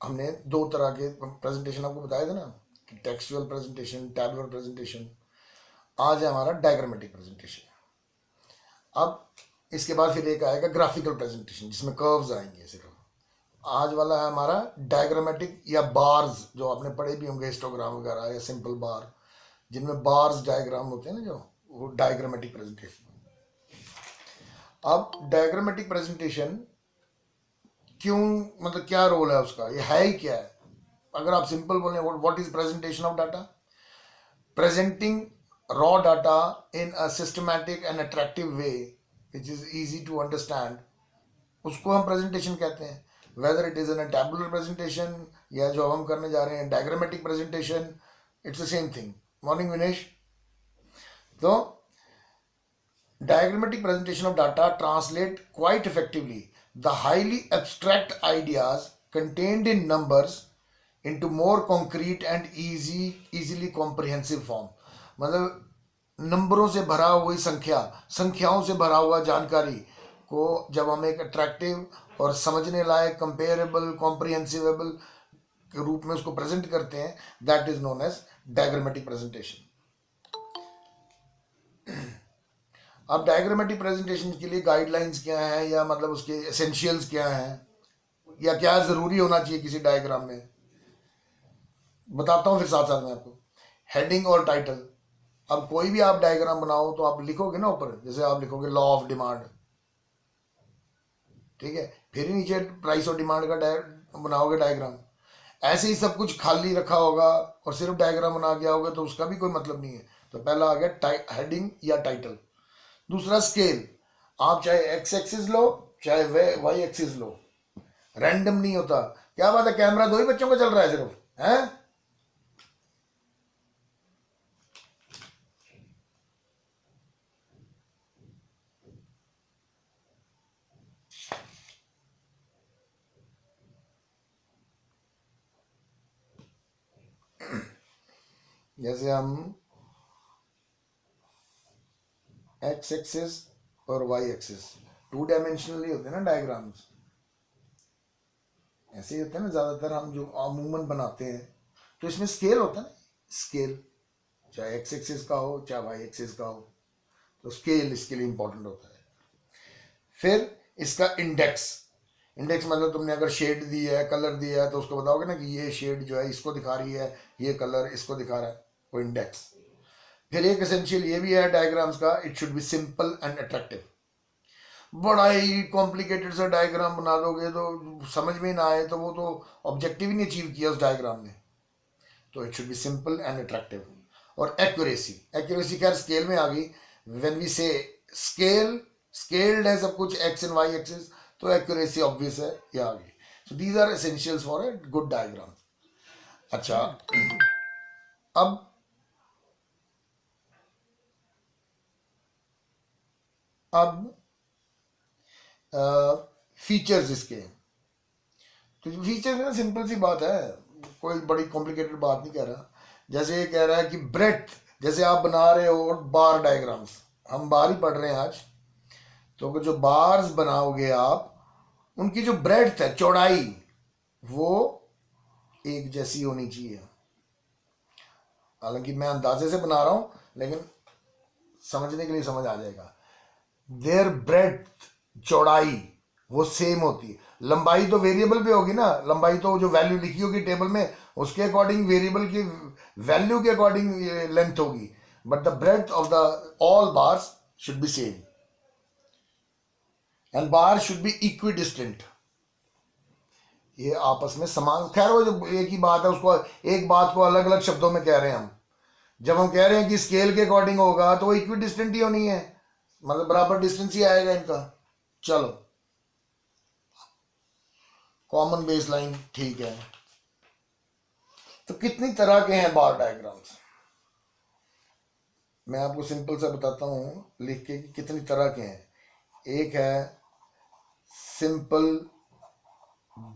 हमने दो तरह के प्रेजेंटेशन आपको बताया था ना, कि टेक्सचुअल प्रेजेंटेशन, टैबुलर प्रेजेंटेशन। आज है हमारा डायग्रामेटिक प्रेजेंटेशन। अब इसके बाद फिर एक आएगा ग्राफिकल प्रेजेंटेशन, जिसमें कर्व्स आएंगे सिर्फ। आज वाला है हमारा डायग्रामेटिक या बार्स, जो आपने पढ़े भी होंगे हिस्टोग्राम वगैरह या सिंपल बार, जिनमें बार्स डायग्राम होते हैं ना, जो वो डायग्रामेटिक प्रेजेंटेशन। अब डायग्रामेटिक प्रेजेंटेशन क्यों, मतलब क्या रोल है उसका, ये है ही क्या है? अगर आप सिंपल बोलें, what is presentation of data? Presenting raw data in a systematic and attractive way which is easy to understand, उसको हम प्रेजेंटेशन कहते हैं। Whether it is in a tabular presentation या जो हम करने जा रहे हैं diagrammatic presentation, it's the same thing. Morning Vinesh. तो diagrammatic presentation of data translate quite effectively the highly abstract ideas contained in numbers into more concrete and easily comprehensive form। मतलब नंबरों से भरा हुई संख्याओं से भरा हुआ जानकारी को जब हम एक अट्रैक्टिव और समझने लायक, कंपेरेबल, कॉम्प्रिहेंसिवेबल के रूप में उसको प्रेजेंट करते हैं, that is known as diagrammatic presentation. अब डायग्रामेटिक प्रेजेंटेशन के लिए गाइडलाइंस क्या है, या मतलब उसके एसेंशियल्स क्या हैं, या क्या ज़रूरी होना चाहिए किसी डायग्राम में, बताता हूँ फिर साथ साथ में आपको। हेडिंग और टाइटल। अब कोई भी आप डायग्राम बनाओ तो आप लिखोगे ना ऊपर, जैसे आप लिखोगे लॉ ऑफ डिमांड, ठीक है, फिर ही नीचे प्राइस और डिमांड का बनाओगे डायग्राम। ऐसे ही सब कुछ खाली रखा होगा और सिर्फ डायग्राम बना के आओगे तो उसका भी कोई मतलब नहीं है। तो पहला आ गया हेडिंग या टाइटल। दूसरा स्केल। आप चाहे एक्स एक्सिस लो चाहे वाई एक्सिस लो, रैंडम नहीं होता। क्या बात है, कैमरा दो ही बच्चों का चल रहा है सिर्फ, है? जैसे हम एक्स एक्सिस और वाई एक्सिस 2 डायमेंशनली होते हैं ना डायग्राम्स, ऐसे ही होते हैं ना ज़्यादातर हम जो अमूमन बनाते हैं। तो इसमें स्केल होता है ना, स्केल, चाहे एक्स एक्सिस का हो चाहे वाई एक्सिस का हो, तो स्केल इसके लिए इंपॉर्टेंट होता है। फिर इसका इंडेक्स। इंडेक्स मतलब तुमने अगर शेड दी है, कलर दिया है, तो उसको बताओगे ना कि ये शेड जो है इसको दिखा रही है, ये कलर इसको दिखा रहा है, वो इंडेक्स। फिर एक एसेंशियल ये भी है डायग्राम्स का, it should be simple and attractive. बड़ा ही कॉम्प्लिकेटेड सा डायग्राम बना दोगे तो समझ में ना आए, तो वो तो ऑब्जेक्टिव ही नहीं अचीव किया उस डायग्राम ने। तो it should be simple and attractive. और एक्यूरेसी, एक्यूरेसी खैर स्केल में आ गई। When we say scale, scaled है सब कुछ एक्स एंड वाई एक्सिस, तो एक्यूरेसी ऑब्वियस है, ये आ गई। So these are essentials for a good diagram. अच्छा, अब अब फीचर्स इसके। तो फीचर्स में सिंपल सी बात है, कोई बड़ी कॉम्प्लिकेटेड बात नहीं कह रहा। जैसे ये कह रहा है कि ब्रेथ, जैसे आप बना रहे हो बार डायग्राम्स, हम बार ही पढ़ रहे हैं आज, तो जो बार्स बनाओगे आप, उनकी जो ब्रेथ है, चौड़ाई, वो एक जैसी होनी चाहिए। हालांकि मैं अंदाजे से बना रहा हूं, लेकिन समझने के लिए समझ आ जाएगा। देयर ब्रेथ, चौड़ाई, वो सेम होती है। लंबाई तो वेरिएबल पे होगी ना, लंबाई तो जो वैल्यू लिखी होगी टेबल में उसके अकॉर्डिंग, वेरिएबल की वैल्यू के अकॉर्डिंग लेंथ होगी। But the breadth of the all bars should be same and bar should be equidistant. ये आपस में समान, खैर वो जो एक ही बात है, उसको एक बात को अलग अलग शब्दों में कह रहे हैं हम। जब हम कह रहे हैं कि स्केल के अकॉर्डिंग होगा तो वो इक्वी डिस्टेंट ही होनी है, मतलब बराबर डिस्टेंस ही आएगा इनका। चलो, कॉमन बेस लाइन, ठीक है। तो कितनी तरह के हैं बार डायग्राम्स? मैं आपको सिंपल सा बताता हूं लिख के कि कितनी तरह के हैं। एक है सिंपल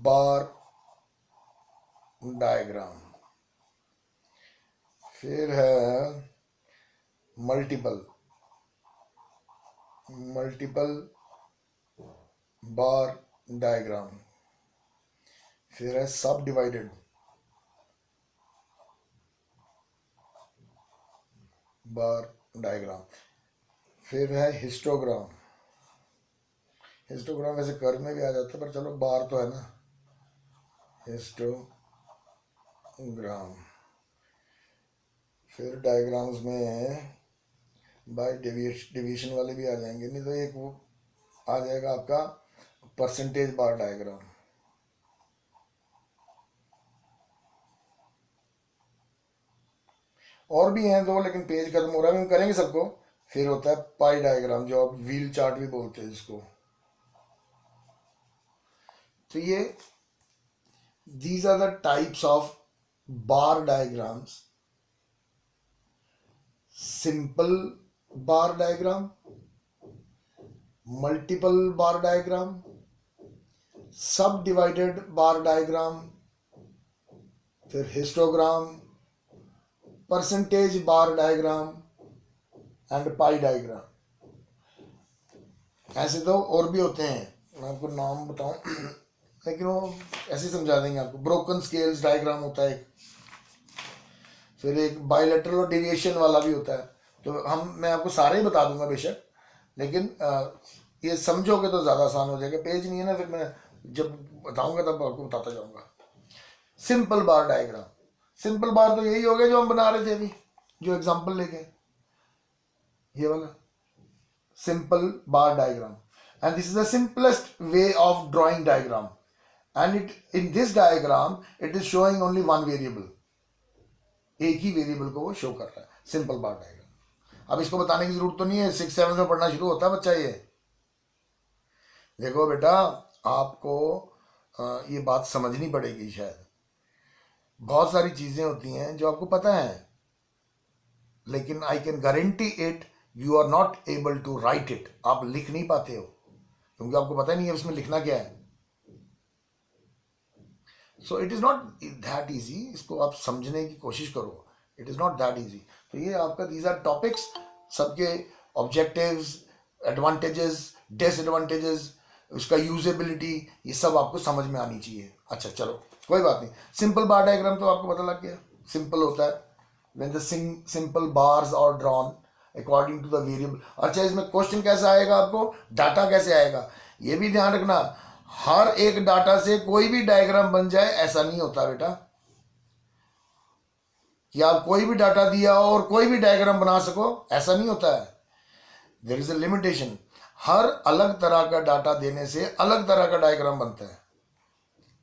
बार डायग्राम, फिर है मल्टीपल मल्टीपल बार डायग्राम, फिर है सब डिवाइडेड बार डायग्राम, फिर है हिस्टोग्राम। हिस्टोग्राम वैसे कर्व में भी आ जाता है पर चलो बार तो है ना, हिस्टोग्राम। फिर डायग्राम्स में बाय डिवीजन वाले भी आ जाएंगे, नहीं तो एक वो आ जाएगा आपका परसेंटेज बार डायग्राम। और भी हैं दो, लेकिन पेज खत्म हो रहा है, हम करेंगे सबको। फिर होता है पाई डायग्राम, जो आप व्हील चार्ट भी बोलते हैं जिसको। तो ये these are the types of bar diagrams: simple bar diagram, multiple bar diagram, subdivided bar diagram, फिर histogram, percentage bar diagram and pi diagram. ऐसे तो और भी होते हैं, मैं आपको नाम बताऊं लेकिन वो ऐसे समझा देंगे आपको। ब्रोकन स्केल्स डायग्राम होता है एक, फिर एक बायलैटरल और डेविएशन वाला भी होता है। तो मैं आपको सारे ही बता दूंगा बेशक, लेकिन ये समझोगे तो ज़्यादा आसान हो जाएगा। पेज नहीं है ना, फिर मैं जब बताऊंगा तब आपको बताता जाऊंगा। सिंपल बार डायग्राम, सिंपल बार तो यही हो गया जो हम बना रहे थे अभी, जो एग्जाम्पल लेके, ये वाला simple bar diagram. And this is the simplest way of drawing diagram, and in this diagram it is showing only one variable, एक ही वेरिएबल को वो शो कर रहा है, सिंपल बार डायग्राम। अब इसको बताने की जरूरत तो नहीं है, 6-7 में पढ़ना शुरू होता है बच्चा ये। देखो बेटा, आपको ये बात समझनी पड़ेगी शायद। बहुत सारी चीजें होती हैं जो आपको पता है, लेकिन I can guarantee it you are not able to write it. आप लिख नहीं पाते हो क्योंकि आपको पता नहीं है उसमें लिखना क्या है। So it is not that easy, इसको आप समझने की कोशिश करो, it is not that easy. तो ये आपका दीज आर टॉपिक्स, सबके ऑब्जेक्टिव्स, एडवांटेजेस, डिसएडवांटेजेस, उसका यूजेबिलिटी, ये सब आपको समझ में आनी चाहिए। अच्छा चलो कोई बात नहीं। सिंपल बार डायग्राम तो आपको पता लग गया, सिंपल होता है when the simple bars are drawn according to the variable. अच्छा, इसमें क्वेश्चन कैसा आएगा, आपको डाटा कैसे आएगा, ये भी ध्यान रखना। हर एक डाटा से कोई भी डायग्राम बन जाए ऐसा नहीं होता बेटा, कि आप कोई भी डाटा दिया हो और कोई भी डायग्राम बना सको, ऐसा नहीं होता है। There is a limitation. हर अलग तरह का डाटा देने से अलग तरह का डायग्राम बनता है।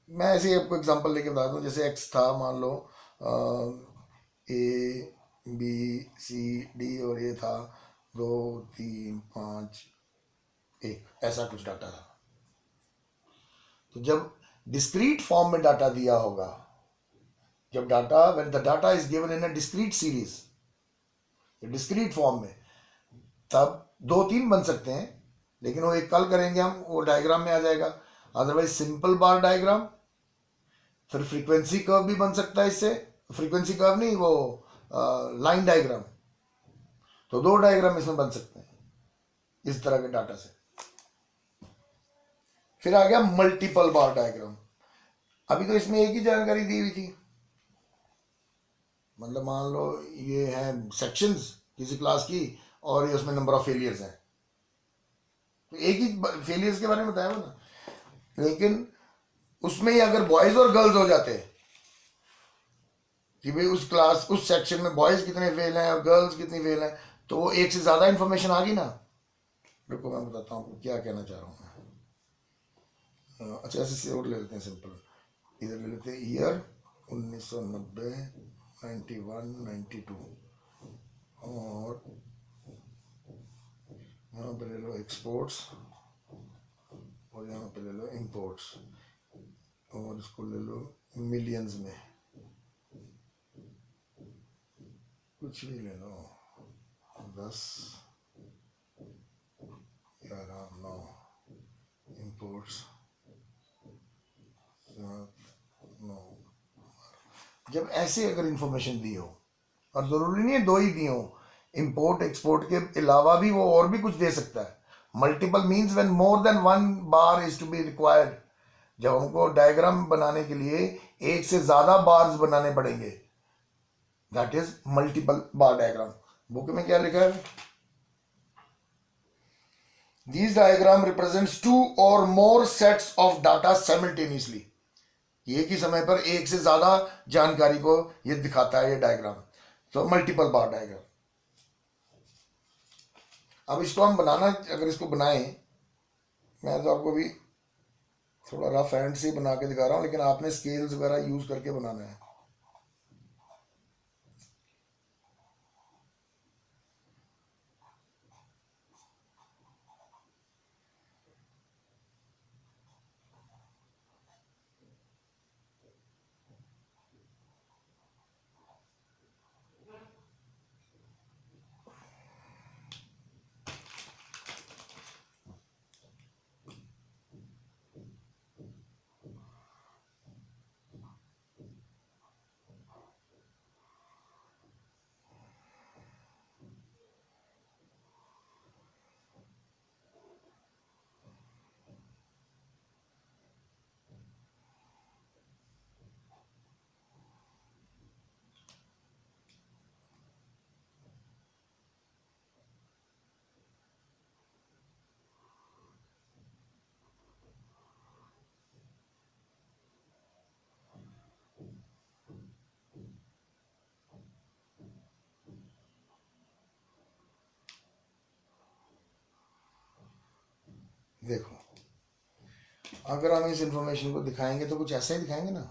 मैं ऐसे आपको एग्जांपल लेके बता दूं, जैसे एक्स था, मान लो ए बी सी डी, और ये था 2 3 5 1, ऐसा कुछ डाटा था। तो जब डिस्क्रीट फॉर्म में डाटा दिया होगा, जब data when the data is given in a discrete series, discrete form में, तब 2-3 बन सकते हैं, लेकिन वो एक कल करेंगे हम, वो डायग्राम में आ जाएगा। अदरवाइज सिंपल बार डायग्राम, फिर फ्रीक्वेंसी कर्व भी बन सकता है इससे, फ्रीक्वेंसी कर्व नहीं, वो लाइन डायग्राम। तो 2 डायग्राम इसमें बन सकते हैं इस तरह के डाटा से। फिर आ गया मल्टीपल बार डायग्राम। अभी तो इसमें एक ही जानकारी दी हुई थी, मतलब मान लो ये है सेक्शंस किसी क्लास की, और ये उसमें नंबर ऑफ फेलियर्स हैं, तो एक ही फेलियर्स के बारे में बताया ना। लेकिन उसमें ही अगर बॉयज और गर्ल्स हो जाते कि भाई उस क्लास, उस सेक्शन में बॉयज कितने फेल हैं और गर्ल्स कितनी फेल हैं, तो वो एक से ज्यादा इंफॉर्मेशन आ गई ना। रुको मैं बताता हूँ क्या कहना चाह रहा हूँ। अच्छा ऐसे और ले लेते हैं सिंपल, इधर ले लेते हैं ईयर 1990, 91, 92, और यहाँ पे ले लो एक्सपोर्ट्स, और यहाँ पे ले लो इंपोर्ट्स, और इसको ले लो मिलियंस में, कुछ भी ले लो, 10, 11, 9, इंपोर्ट्स 9। जब ऐसे अगर इंफॉर्मेशन दी हो, और जरूरी नहीं है 2 ही दी हो, इंपोर्ट एक्सपोर्ट के अलावा भी वो और भी कुछ दे सकता है। Multiple means when more than 1 bar is to be required, जब हमको डायग्राम बनाने के लिए एक से ज्यादा बार्स बनाने पड़ेंगे, that is multiple bar diagram. Book में क्या लिखा है? These diagram represents two or more sets of data simultaneously। एक ही समय पर एक से ज्यादा जानकारी को ये दिखाता है ये डायग्राम, तो मल्टीपल बार डायग्राम। अब इसको हम बनाना, अगर इसको बनाएं, मैं तो आपको भी थोड़ा रफ हैंड से बना के दिखा रहा हूं, लेकिन आपने स्केल्स वगैरह यूज करके बनाना है। देखो, अगर हम इस इंफॉर्मेशन को दिखाएंगे तो कुछ ऐसा ही दिखाएंगे ना,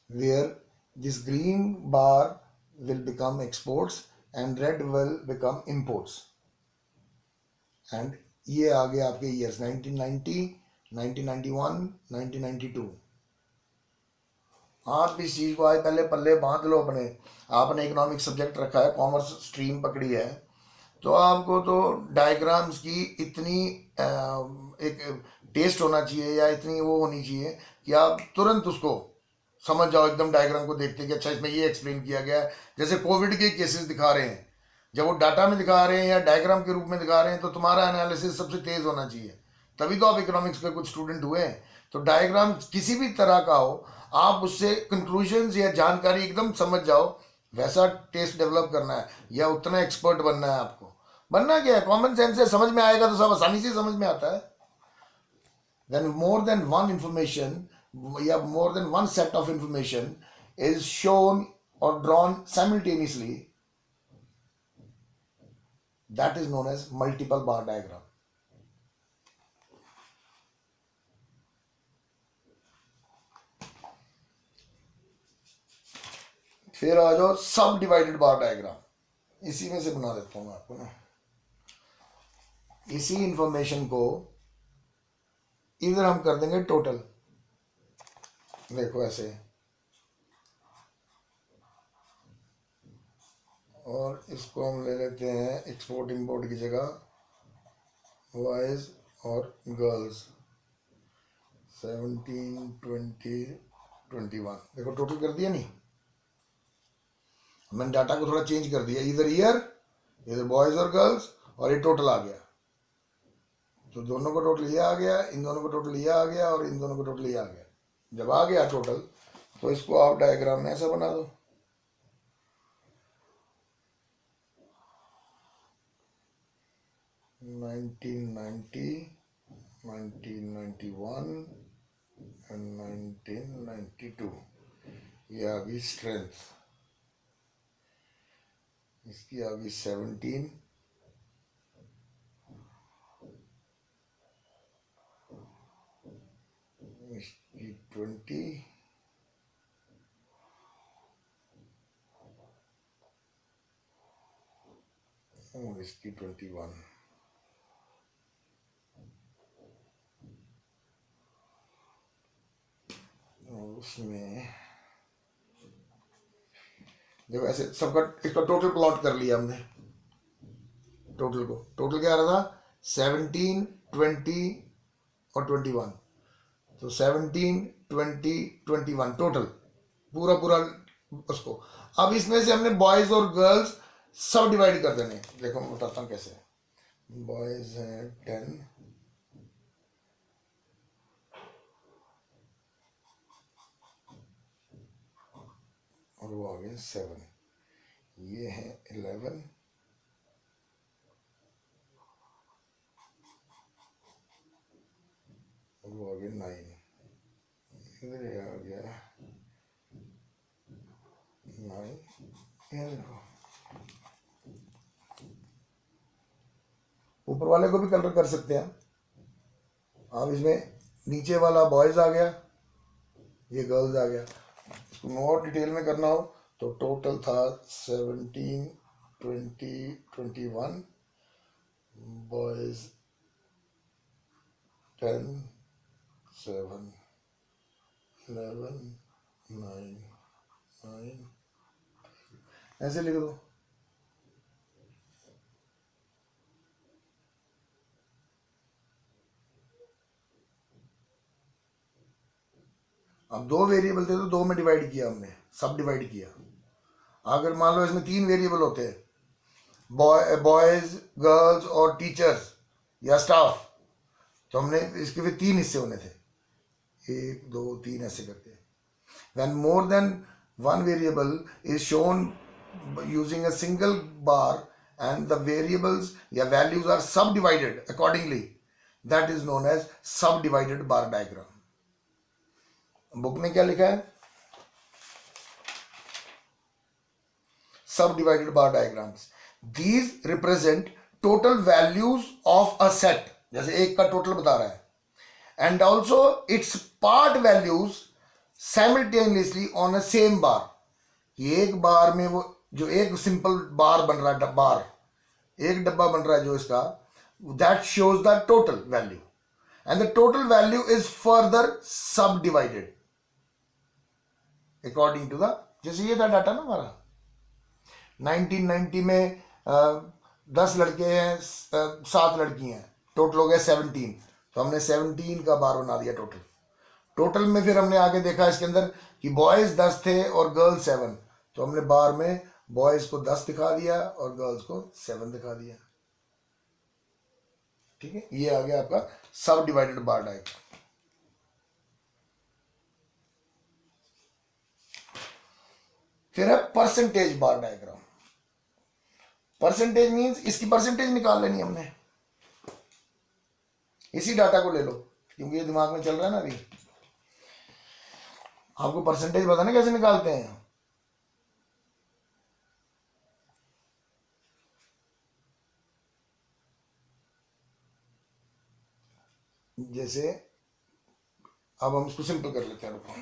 where this green bar will become exports and red will become imports, and ये आ गया आपके ईयर्स 1990, 1991, 1992। आप इस चीज को आज पहले पल्ले बांध लो अपने। आपने इकोनॉमिक सब्जेक्ट रखा है, कॉमर्स स्ट्रीम पकड़ी है, तो आपको तो डायग्राम्स की इतनी एक टेस्ट होना चाहिए या इतनी वो होनी चाहिए कि आप तुरंत उसको समझ जाओ एकदम डायग्राम को देखते कि अच्छा इसमें ये एक्सप्लेन किया गया है। जैसे कोविड के केसेस दिखा रहे हैं, जब वो डाटा में दिखा रहे हैं या डायग्राम के रूप में दिखा रहे हैं, तो तुम्हारा एनालिसिस सबसे तेज होना चाहिए, तभी तो आप इकोनॉमिक्स के कुछ स्टूडेंट हुए हैं। तो डायग्राम किसी भी तरह का हो, आप उससे कंक्लूजन्स या जानकारी एकदम समझ जाओ, वैसा टेस्ट डेवलप करना है या उतना एक्सपर्ट बनना है। आपको बनना क्या है, कॉमन सेंस है, समझ में आएगा तो सब आसानी से समझ में आता है। When more than one information या more than one set of information is shown or drawn simultaneously, that is known as multiple bar diagram। फिर आ जाओ सब डिवाइडेड बार डायग्राम। इसी में से बना देता हूं मैं आपको ना, इसी इंफॉर्मेशन को इधर हम कर देंगे टोटल। देखो ऐसे, और इसको हम ले लेते हैं एक्सपोर्ट इंपोर्ट की जगह बॉयज और गर्ल्स 17, 20, 21। देखो टोटल कर दिया नहीं, मैंने डाटा को थोड़ा चेंज कर दिया, इधर ईयर, इधर बॉयज और गर्ल्स, और ये टोटल आ गया। तो दोनों को टोटल ये आ गया, इन दोनों को टोटल ये आ गया, और इन दोनों को टोटल ये आ गया। जब आ गया टोटल, तो इसको आप डायग्राम में ऐसा बना दो। नाइनटीन 1991 एंड 1992, ये आ गई स्ट्रेंथ। इसकी आ गई 17, इसकी 20, और इसकी 21। और उसमें देखो ऐसे सबका इसका टोटल प्लॉट कर लिया हमने। टोटल को, टोटल क्या आ रहा था 17, 20 और 21। तो 17, 20, 21 टोटल पूरा पूरा उसको। अब इसमें से हमने बॉयज और गर्ल्स सब डिवाइड कर देने। देखो मैं बताता हूँ कैसे। बॉयज हैं 10 और वो आ गए 7, ये है 11 और वो आ गए 9, इधर ये आ गया 9, ये देखो ऊपर वाले को भी कलर कर सकते हैं। अब इसमें नीचे वाला बॉयज आ गया, ये गर्ल्स आ गया। इसको और डिटेल में करना हो तो टोटल था 17, 20, 21, बॉयज 10, 7, 11, 9, 9, ऐसे लिख दो। अब 2 वेरिएबल थे तो 2 में डिवाइड किया हमने, सब डिवाइड किया। अगर मान लो इसमें 3 वेरिएबल होते हैं, बॉयज, गर्ल्स और टीचर्स या स्टाफ, तो हमने इसके फिर 3 हिस्से होने थे, 1, 2, 3 ऐसे करके। When more than one variable is shown using a single bar and the variables या values are subdivided accordingly, that is known as subdivided bar diagram. Book में क्या लिखा है? Subdivided bar diagrams. These represent total values of a set. जैसे एक का total बता रहा है, and also its part values simultaneously on a same bar. एक बार में वो जो एक सिंपल बार बन रहा है, बार एक डब्बा बन रहा है जो इसका, that shows the total value and the total value is further subdivided according to the, जैसे ये था डाटा ना हमारा 1990 में 10 लड़के हैं, 7 लड़की हैं, टोटल हो गया 17, तो हमने 17 का बार बना दिया टोटल। टोटल में फिर हमने आगे देखा इसके अंदर कि बॉयज 10 थे और गर्ल्स 7, तो हमने बार में बॉयज को 10 दिखा दिया और गर्ल्स को 7 दिखा दिया। ठीक है, ये आ गया आपका सब डिवाइडेड बार डायग्राम। फिर है percentage bar diagram. Percentage means इसकी परसेंटेज निकाल लेनी हमने, इसी डाटा को ले लो क्योंकि ये दिमाग में चल रहा है ना अभी। आपको परसेंटेज पता ना कैसे निकालते हैं? जैसे अब हम इसको सिंपल कर लेते हैं, रुको।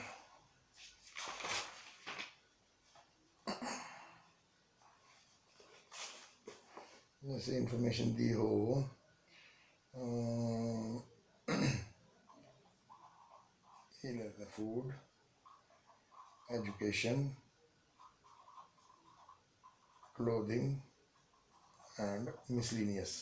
जैसे इंफॉर्मेशन दी हो ये लेते हैं food, education, clothing and miscellaneous.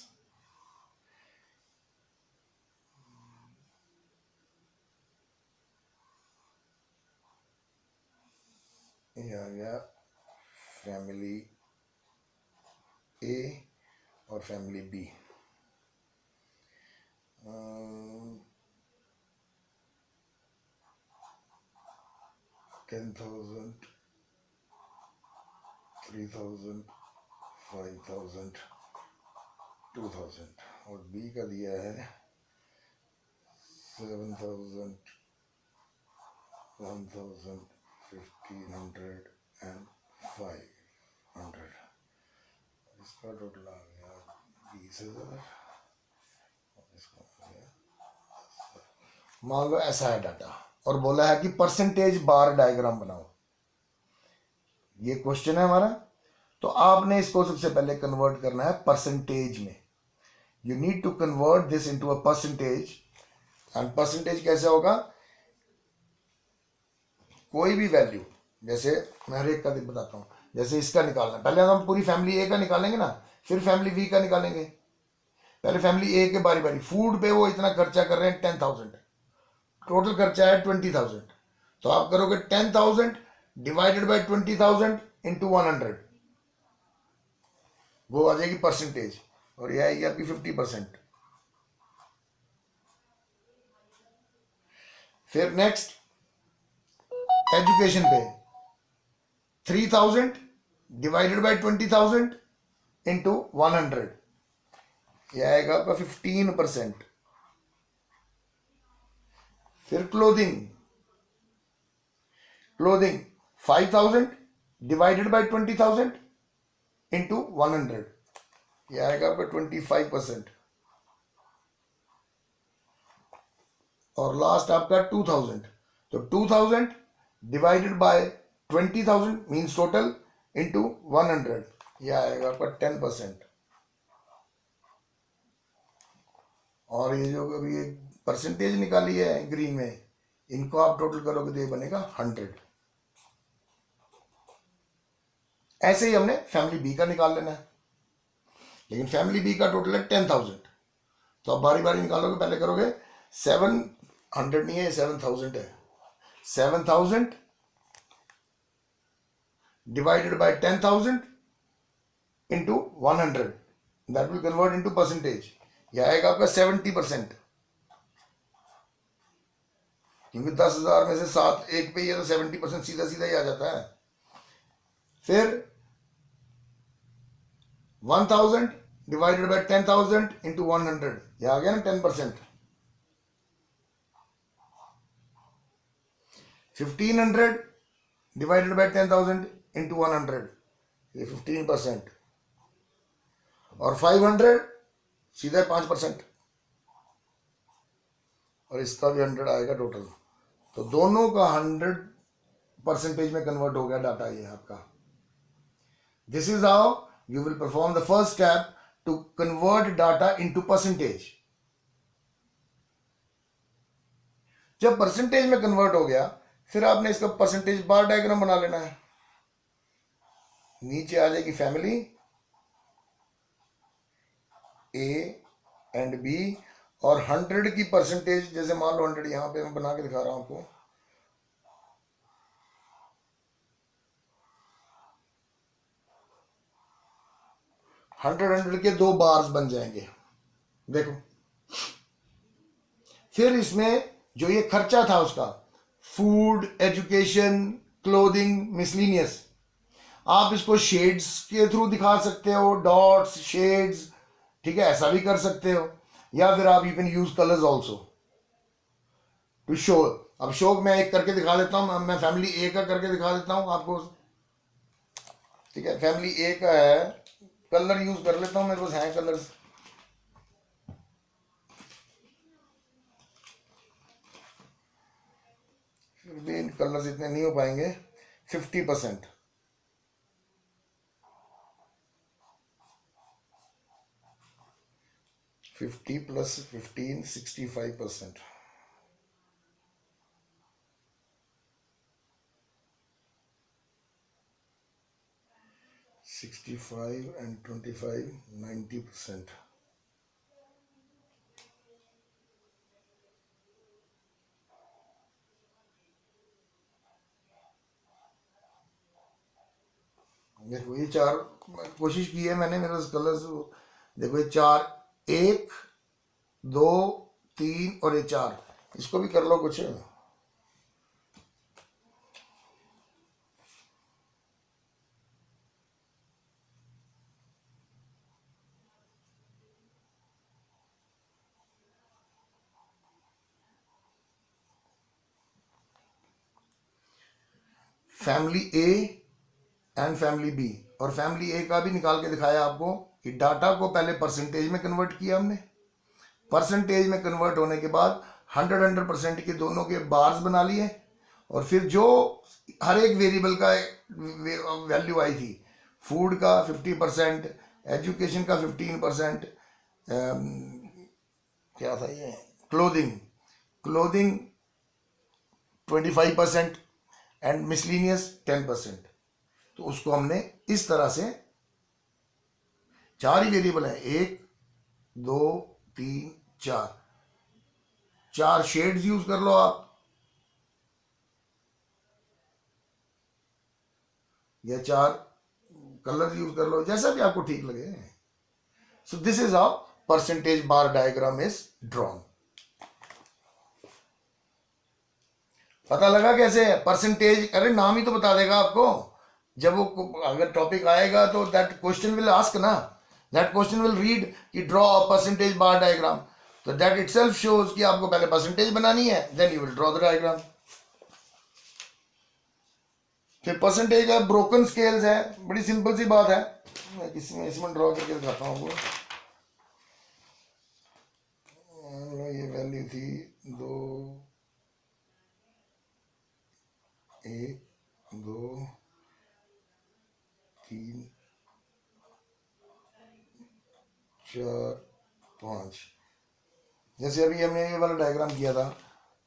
ये आ गया फैमिली ए और फैमिली बी। 10,000, 3,000, 5,000, 2,000 और बी का दिया है 7,000, 1,000, 1,500 एंड 500। इसका टोटल आ गया 20,000 और इसका आ गया 10,000। मान लो ऐसा है डाटा और बोला है कि परसेंटेज बार डायग्राम बनाओ। ये क्वेश्चन है हमारा, तो आपने इसको सबसे पहले कन्वर्ट करना है परसेंटेज में। You need to convert this into a percentage. And percentage कैसे होगा? कोई भी वैल्यू, जैसे मैं हर एक का बताता हूं, जैसे इसका निकालना, पहले हम पूरी फैमिली ए का निकालेंगे ना, फिर फैमिली बी का निकालेंगे। पहले फैमिली ए के बारी बारी, फूड पे वो इतना खर्चा कर रहे हैं 10,000, टोटल खर्चा है 20,000, तो आप करोगे 10,000 डिवाइडेड बाय 20,000 इंटू 100, वो आ जाएगी परसेंटेज। और यह आएगी आपकी 50%। फिर नेक्स्ट एजुकेशन पे 3000 डिवाइडेड बाय 20,000 इंटू 100, यह आएगा आपका 15%। फिर क्लोथिंग 5,000 डिवाइडेड बाय 20,000 इंटू 100, यह आएगा आपका 25%। और लास्ट आपका 2000, तो 2000 divided by 20,000 means total into 100, यह आएगा आपका 10%। और ये जो अभी ये परसेंटेज निकाली है ग्रीन में, इनको आप टोटल करोगे तो ये बनेगा 100। ऐसे ही हमने फैमिली बी का निकाल लेना है, लेकिन फैमिली बी का टोटल है 10,000, तो आप बारी बारी निकालोगे। पहले करोगे 700 नहीं है, 7,000 है। 7,000 divided by 10,000 into 100, that will convert into percentage, यह आएगा आपका 70%, क्योंकि 10,000 में से 7 एक पे ही है तो 70% सीधा सीधा ही आ जाता है। फिर 1,000 डिवाइडेड बाय 10,000 इंटू 100, यह आ गया ना 10%। 1,500 डिवाइडेड बाय 10,000 इंटू 100, ये 15%। और 500 सीधा 5%, और इसका भी 100 आएगा टोटल। तो दोनों का 100% में कन्वर्ट हो गया डाटा ये आपका। This is how you will perform the first step to convert data into percentage. जब परसेंटेज में कन्वर्ट हो गया, फिर आपने इसका परसेंटेज बार डायग्राम बना लेना है। नीचे आ जाएगी फैमिली ए एंड बी, और 100 की परसेंटेज, जैसे मान लो 100 यहां पे मैं बना के दिखा रहा हूं आपको। हंड्रेड के 2 बार्स बन जाएंगे, देखो। फिर इसमें जो ये खर्चा था उसका, फूड, एजुकेशन, क्लोथिंग, मिसलिनियस, आप इसको शेड्स के थ्रू दिखा सकते हो, डॉट्स, शेड्स, ठीक है, ऐसा भी कर सकते हो। या फिर आप you can use colours also to show. अब शो मैं एक करके दिखा देता हूं, मैं फैमिली ए का करके दिखा देता हूं आपको, ठीक है। फैमिली ए का है, कलर यूज कर लेता हूं, मेरे पास है कलर्स। फिर भी कलर्स इतने नहीं हो पाएंगे। 50%, 50 प्लस 15, 65%। 65 and 25, 90%। देखो ये 4 कोशिश की है मैंने, मेरे कलर्स देखो, ये 4, 1, 2, 3 और ये 4, इसको भी कर लो कुछ। Family A and family B, और फैमिली ए का भी निकाल के दिखाया आपको कि डाटा को पहले परसेंटेज में कन्वर्ट किया हमने। परसेंटेज में कन्वर्ट होने के बाद 100% के दोनों के बार्स बना लिए, और फिर जो हर एक वेरिएबल का वैल्यू आई थी, फूड का 50%, एजुकेशन का 15%, क्या था ये, क्लोथिंग 25% एंड मिसलिनियस 10%। तो उसको हमने इस तरह से, 4 ही वेरिएबल है, 1, 2, 3, 4 शेड्स यूज कर लो आप, या 4 कलर यूज कर लो, जैसा भी आपको ठीक लगे। So this is how percentage bar diagram is drawn. पता लगा कैसे है परसेंटेज? अरे नाम ही तो बता देगा आपको। जब वो अगर टॉपिक आएगा तो दैट क्वेश्चन विल आस्क ना, दैट क्वेश्चन विल रीड कि draw a percentage bar diagram, तो दैट इटसेल्फ शोज कि आपको पहले परसेंटेज बनानी है, then you will draw the diagram. फिर परसेंटेज का ब्रोकन स्केल्स है, बड़ी सिंपल सी बात है, मैं इसमें ड्रॉ करके दिखाता हूँ आपको। ये वैल्यू थी 2 1 2 3 4 5। जैसे अभी हमने ये वाला डायग्राम किया था,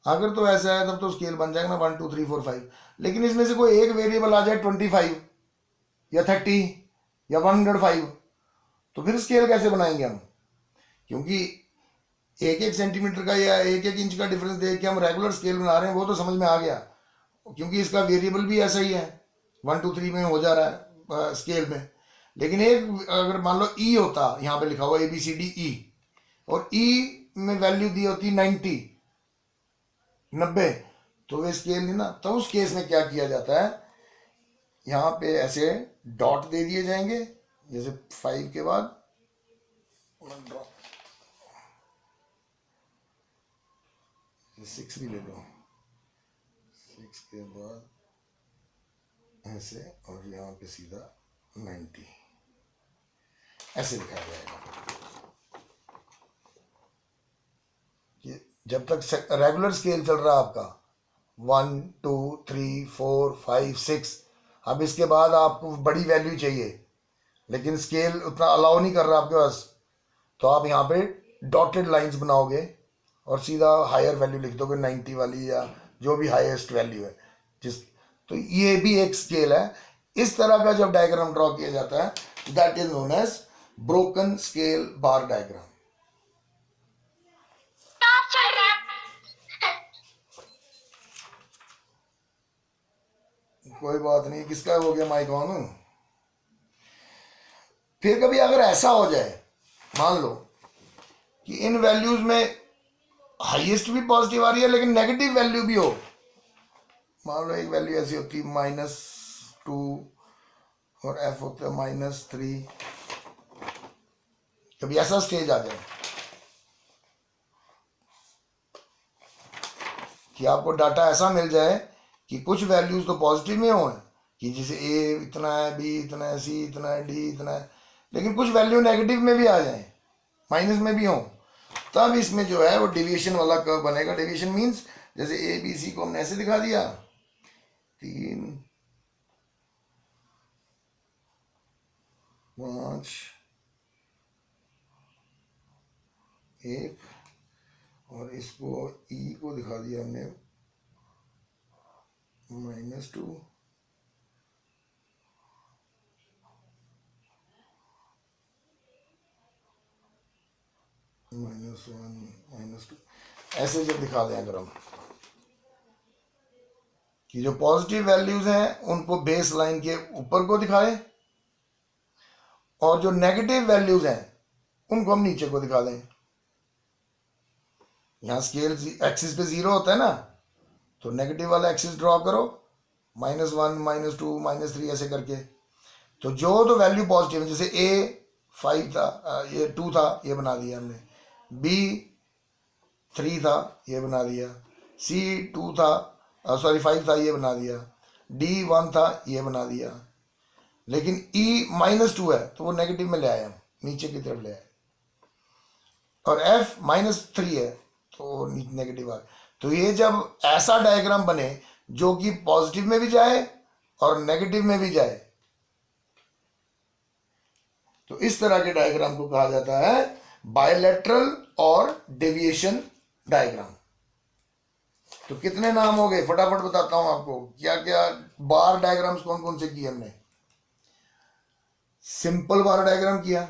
अगर तो ऐसा है तब तो स्केल बन जाएगा ना 1 2 3 4 5। लेकिन इसमें से कोई एक वेरिएबल आ जाए 25 या 30 या 105, तो फिर स्केल कैसे बनाएंगे हम? क्योंकि 1 सेंटीमीटर का या 1 इंच का डिफरेंस देख के हम रेगुलर स्केल बना रहे हैं, वो तो समझ में आ गया, क्योंकि इसका वेरिएबल भी ऐसा ही है, 1 2 3 में हो जा रहा है स्केल में। लेकिन एक अगर मान लो ई होता, यहाँ पे लिखा हुआ ABCD E, और ई में वैल्यू दी होती 90, तो वे स्केल नहीं ना। तो उस केस में क्या किया जाता है, यहाँ पे ऐसे डॉट दे दिए जाएंगे, जैसे 5 के बाद 6 भी ले लो, 6 के बाद ऐसे, और यहाँ पे सीधा 90 ऐसे दिखाया जाएगा। कि जब तक रेगुलर स्केल चल रहा है आपका 1 2 3 4 5 6, अब इसके बाद आपको बड़ी वैल्यू चाहिए, लेकिन स्केल उतना अलाउ नहीं कर रहा आपके पास, तो आप यहाँ पे डॉटेड लाइंस बनाओगे और सीधा हायर वैल्यू लिख दोगे, 90 वाली या जो भी हाईएस्ट वैल्यू है जिस। तो ये भी एक स्केल है। इस तरह का जब डायग्राम ड्रॉ किया जाता है, that is known as broken scale bar diagram. कोई बात नहीं, किसका हो गया माइक ऑन? फिर कभी अगर ऐसा हो जाए, मान लो कि इन वैल्यूज में हाईएस्ट भी पॉजिटिव आ रही है लेकिन नेगेटिव वैल्यू भी हो, मान लो एक वैल्यू ऐसी होती है -2 और f होता है -3, कभी ऐसा स्टेज आ जाए कि आपको डाटा ऐसा मिल जाए कि कुछ वैल्यूज तो पॉजिटिव में हो, कि जैसे a इतना है, b इतना है, c इतना है, d इतना है, लेकिन कुछ वैल्यू नेगेटिव में भी आ जाए, माइनस में भी हो, तब इसमें जो है वो डेविएशन वाला कर्व बनेगा। डेविएशन मींस जैसे ABC को हमने ऐसे दिखा दिया, 3 5 1, और इसको E को दिखा दिया हमने -2 -1 -2, ऐसे जब दिखा दें अगर हम कि जो पॉजिटिव वैल्यूज हैं उनको बेस लाइन के ऊपर को दिखाएं, और जो नेगेटिव वैल्यूज हैं उनको हम नीचे को दिखा दें। यहाँ स्केल एक्सिस पे 0 होता है ना, तो नेगेटिव वाला एक्सिस ड्रॉ करो, -1 -2 -3 ऐसे करके। तो जो तो वैल्यू पॉजिटिव है, जैसे A 5 था, ये 2 था, ये बना दिया हमने, B 3 था, ये बना दिया, C 2 था, सॉरी 5 था, ये बना दिया, D 1 था, ये बना दिया। लेकिन E -2 है तो वो नेगेटिव में ले आए, हम नीचे की तरफ ले आए, और F -3 है तो नेगेटिव आ गया। तो ये जब ऐसा डायग्राम बने जो कि पॉजिटिव में भी जाए और नेगेटिव में भी जाए, तो इस तरह के डायग्राम को कहा जाता है बायलैटरल और डेविएशन डायग्राम। तो कितने नाम हो गए, फटाफट बताता हूं आपको क्या क्या बार डायग्राम्स कौन कौन से किए हमने। सिंपल बार डायग्राम किया,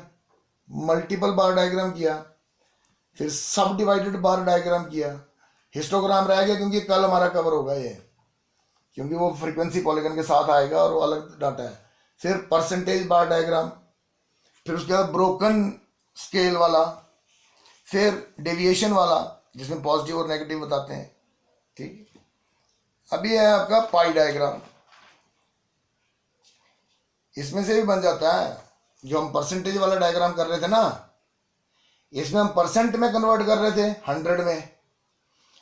मल्टीपल बार डायग्राम किया, फिर सब डिवाइडेड बार डायग्राम किया, हिस्टोग्राम रह गया क्योंकि कल हमारा कवर होगा ये, क्योंकि वो फ्रीक्वेंसी पॉलीगन के साथ आएगा और वो अलग डाटा है। फिर परसेंटेज बार डायग्राम, फिर उसके बाद ब्रोकन स्केल वाला, फिर डेविएशन वाला जिसमें पॉजिटिव और नेगेटिव बताते हैं। ठीक, अभी है आपका पाई डायग्राम, इसमें से भी बन जाता है। जो हम परसेंटेज वाला डायग्राम कर रहे थे ना, इसमें हम परसेंट में कन्वर्ट कर रहे थे 100 में,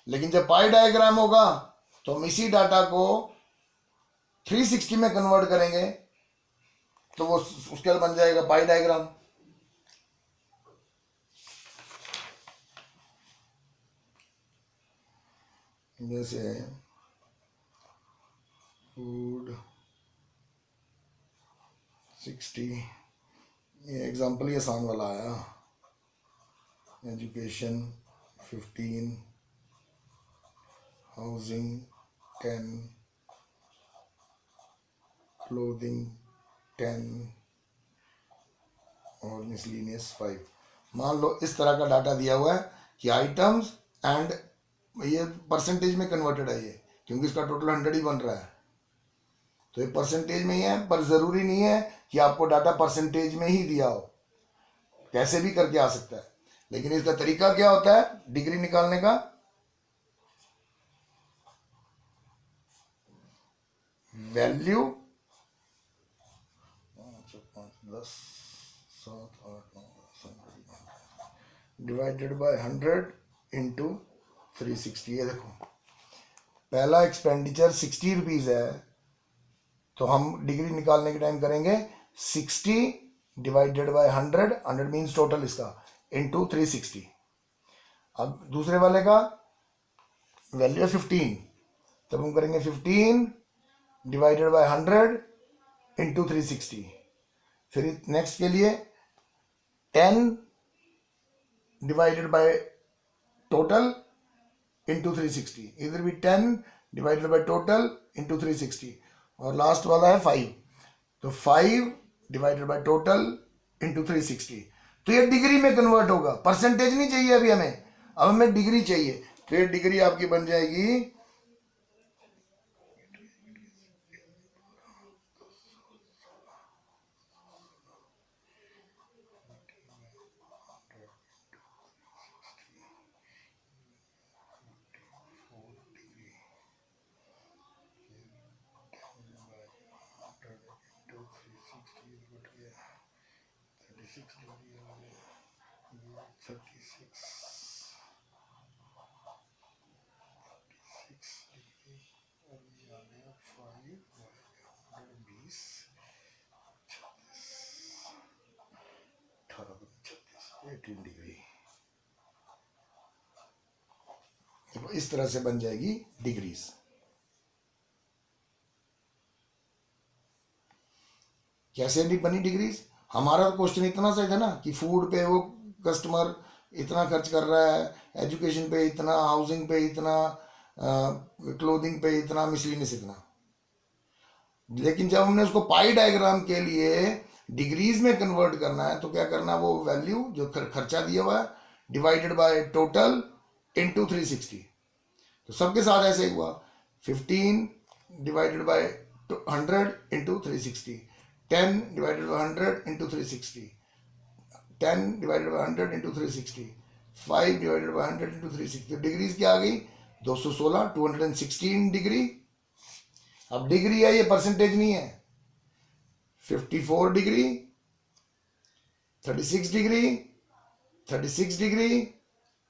लेकिन जब पाई डायग्राम होगा तो हम इसी डाटा को 360 में कन्वर्ट करेंगे तो वो उसके बाद बन जाएगा पाई डायग्राम। जैसे फूड 60, ये एग्जाम्पल ही आसान वाला आया। एजुकेशन 15, हाउसिंग 10, क्लोथिंग 10 और मिसलिनियस 5। मान लो इस तरह का डाटा दिया हुआ है कि आइटम्स एंड ये परसेंटेज में कन्वर्टेड है, ये क्योंकि इसका टोटल 100 ही बन रहा है तो ये परसेंटेज में ही है। पर ज़रूरी नहीं है कि आपको डाटा परसेंटेज में ही दिया हो, कैसे भी करके आ सकता है। लेकिन इसका तरीका क्या होता है डिग्री निकालने का? Value 10 7 8 9 divided by 100 into 360। ये देखो पहला एक्सपेंडिचर 60 रुपीज़ है तो हम डिग्री निकालने के टाइम करेंगे 60 डिवाइडेड बाय 100, 100 मीन्स टोटल इसका, इंटू 360। अब दूसरे वाले का वैल्यू है 15, तब हम करेंगे 15 डिवाइडेड बाय 100 इंटू 360। फिर नेक्स्ट के लिए 10 डिवाइडेड बाय टोटल इंटू 360, इधर भी 10 डिवाइडेड बाय टोटल इंटू 360, और लास्ट वाला है 5, तो 5 डिवाइडेड बाय टोटल इंटू 360। तो ये डिग्री में कन्वर्ट होगा, परसेंटेज नहीं चाहिए अभी हमें, अब हमें डिग्री चाहिए। तो ये डिग्री आपकी बन जाएगी 18 डिग्री। इस तरह से बन जाएगी डिग्रीज। कैसे बनी डिग्रीज? हमारा तो क्वेश्चन इतना सा था ना कि फूड पे वो कस्टमर इतना खर्च कर रहा है, एजुकेशन पे इतना, हाउसिंग पे इतना, क्लोथिंग पे इतना, मिसलिनियस इतना। लेकिन जब हमने उसको पाई डायग्राम के लिए डिग्रीज में कन्वर्ट करना है तो क्या करना है, वो वैल्यू जो खर्चा दिया हुआ है डिवाइडेड बाय टोटल इंटू 360। तो सबके साथ ऐसे हुआ, 15 divided by 100 into 360, 10 divided by 100 into 360, 10 divided by 100 into 360, 5 divided by 100 into 360। तो डिग्रीज क्या आ गई 216, 216 डिग्री। अब डिग्री है, ये परसेंटेज नहीं है। 54 डिग्री, 36 डिग्री, 36 डिग्री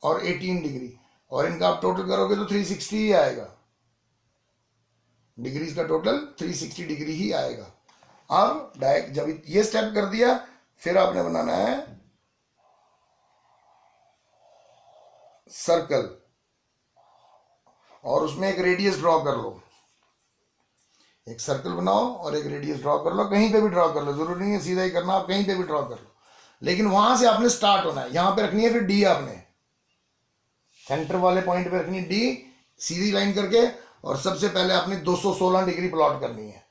और 18 डिग्री, और इनका आप टोटल करोगे तो 360 ही आएगा। डिग्रीज का टोटल 360 डिग्री ही आएगा। अब डायरेक्ट जब ये स्टेप कर दिया, फिर आपने बनाना है सर्कल और उसमें एक रेडियस ड्रॉ कर लो। एक सर्कल बनाओ और एक रेडियस ड्रॉ कर लो, कहीं पे भी ड्रॉ कर लो, जरूरी नहीं है सीधा ही करना, आप कहीं पे भी ड्रॉ कर लो, लेकिन वहां से आपने स्टार्ट होना है। यहां पे रखनी है फिर डी, आपने सेंटर वाले पॉइंट पे रखनी है डी, सीधी लाइन करके, और सबसे पहले आपने 216 डिग्री प्लॉट करनी है।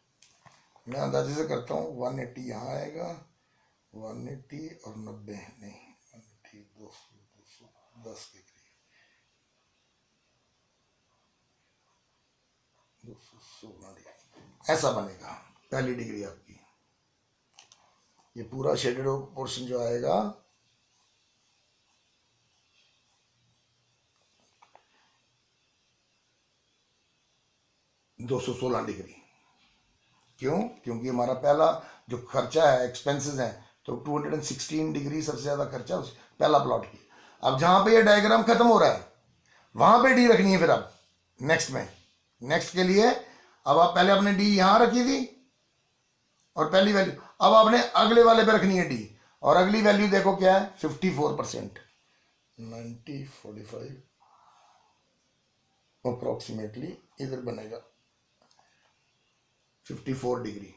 मैं अंदाजे से करता हूँ, 180 यहाँ आएगा, 180 और 90 नहीं, 180 210 डिग्री, 216 डिग्री ऐसा बनेगा पहली डिग्री आपकी। ये पूरा शेडेड पोर्शन जो आएगा 216 डिग्री। क्यों? क्योंकि हमारा पहला जो खर्चा है, एक्सपेंसेस है, तो 216 डिग्री सबसे ज़्यादा खर्चा उस पहला प्लॉट की। अब जहाँ पे ये डायग्राम खत्म हो रहा है वहाँ पे डी रखनी है। फिर अब नेक्स्ट में, नेक्स्ट के लिए अब आप पहले आपने डी यहाँ रखी थी और पहली वैल्यू, अब आपने अगले वाले पे रखनी है डी, और अगली वैल्यू देखो क्या है, 54%, 90/45 अप्रोक्सीमेटली इधर बनेगा 54 डिग्री।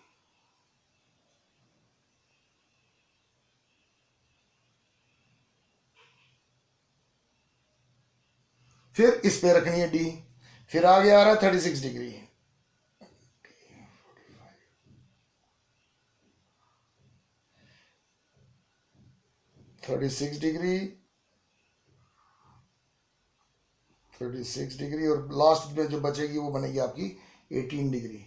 फिर इस पे रखनी है डी, फिर आगे आ रहा है 36 डिग्री, 36 डिग्री, 36 डिग्री, और लास्ट में जो बचेगी वो बनेगी आपकी 18 डिग्री।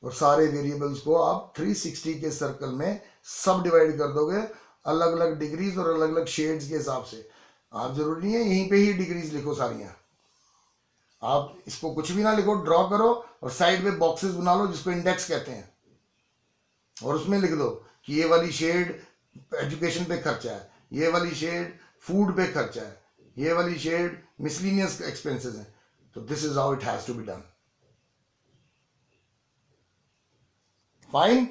और सारे वेरिएबल्स को आप 360 के सर्कल में सब डिवाइड कर दोगे अलग अलग डिग्रीज और अलग अलग शेड्स के हिसाब से। आप जरूरी नहीं है यहीं पे ही डिग्रीज लिखो सारियां, आप इसको कुछ भी ना लिखो, ड्रॉ करो और साइड पे बॉक्सेस बना लो जिसको इंडेक्स कहते हैं, और उसमें लिख दो कि ये वाली शेड एजुकेशन पे खर्चा है, ये वाली शेड फूड पे खर्चा है, ये वाली शेड मिसलिनियस एक्सपेंसेस है। तो this is how it has to be done. Fine.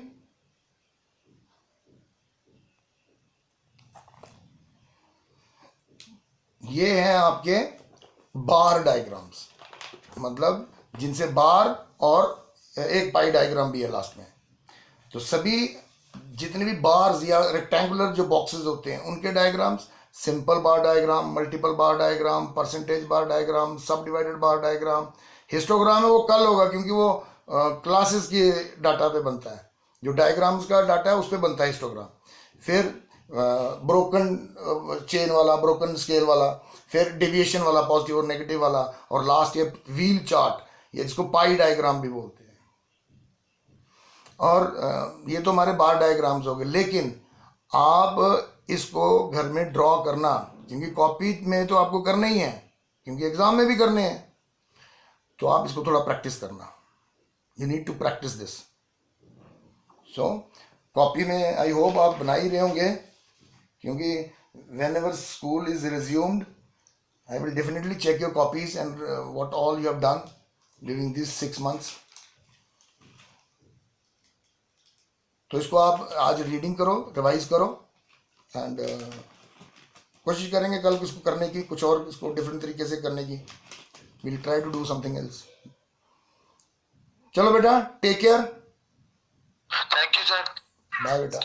ये हैं आपके बार डायग्राम्स, मतलब जिनसे बार, और एक पाई डायग्राम भी है लास्ट में। तो सभी जितने भी बार्स या रेक्टेंगुलर जो बॉक्सेस होते हैं उनके diagrams, simple bar diagram, multiple bar diagram, percentage bar diagram, sub divided bar diagram. Histogram है वो कल होगा क्योंकि वो क्लासेस के डाटा पे बनता है, जो डायग्राम्स का डाटा है उस पर बनता है हिस्टोग्राम। फिर ब्रोकन चेन वाला, ब्रोकन स्केल वाला, फिर डेविएशन वाला, पॉजिटिव और नेगेटिव वाला, और लास्ट ये व्हील चार्ट, ये जिसको पाई डायग्राम भी बोलते हैं। और ये तो हमारे बार डायग्राम्स हो गए, लेकिन आप इसको घर में ड्रॉ करना, क्योंकि कॉपी में तो आपको करना ही है, क्योंकि एग्जाम में भी करने हैं, तो आप इसको थोड़ा प्रैक्टिस करना। You need to practise this. So copy में आई होप आप बना ही रहे होंगे, क्योंकि whenever school is resumed I will definitely check your copies and what all you have done during this 6 months। तो इसको आप आज रीडिंग करो, रिवाइज करो, एंड कोशिश करेंगे कल इसको करने की, कुछ और इसको डिफरेंट तरीके से करने की। Will try to do something else. चलो बेटा, take care. Thank you sir. Bye बेटा।